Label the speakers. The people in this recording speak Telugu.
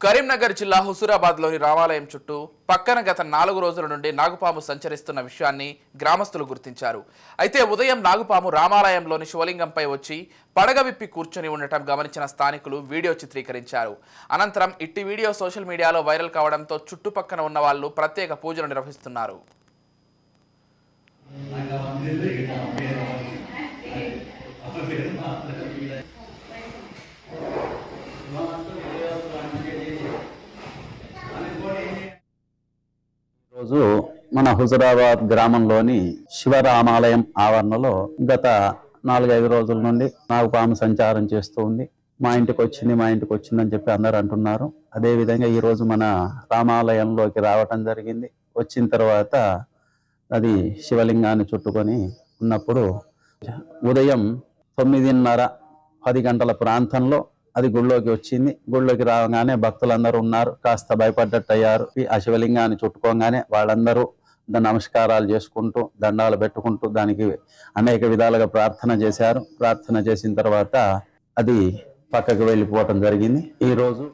Speaker 1: కరీంనగర్ జిల్లా హుజూరాబాద్లోని రామాలయం చుట్టూ పక్కన గత 4 రోజుల నుండి నాగుపాము సంచరిస్తున్న విషయాన్ని గ్రామస్తులు గుర్తించారు. అయితే ఉదయం నాగుపాము రామాలయంలోని శివలింగంపై వచ్చి పడగ విప్పి కూర్చొని ఉండటం గమనించిన స్థానికులు వీడియో చిత్రీకరించారు. అనంతరం ఇట్టి వీడియో సోషల్ మీడియాలో వైరల్ కావడంతో చుట్టుపక్కన ఉన్న వాళ్ళు ప్రత్యేక పూజలు నిర్వహిస్తున్నారు.
Speaker 2: రోజు మన హుజూరాబాద్ గ్రామంలోని శివరామాలయం ఆవరణలో గత 4-5 రోజుల నుండి నాగుపాము సంచారం చేస్తూ ఉంది. మా ఇంటికి వచ్చిందని చెప్పి అందరు అంటున్నారు. అదేవిధంగా ఈరోజు మన రామాలయంలోకి రావటం జరిగింది. వచ్చిన తర్వాత అది శివలింగాన్ని చుట్టుకొని ఉన్నప్పుడు ఉదయం 9:30-10 గంటల ప్రాంతంలో అది గుళ్ళోకి వచ్చింది. గుళ్ళోకి రాగానే భక్తులందరూ ఉన్నారు, కాస్త భయపడ్డట్టు అయ్యారు. ఆ శివలింగాన్ని చుట్టుకోగానే వాళ్ళందరూ నమస్కారాలు చేసుకుంటూ దండాలు పెట్టుకుంటూ దానికి అనేక విధాలుగా ప్రార్థన చేశారు. ప్రార్థన చేసిన తర్వాత అది పక్కకు వెళ్ళిపోవటం జరిగింది. ఈరోజు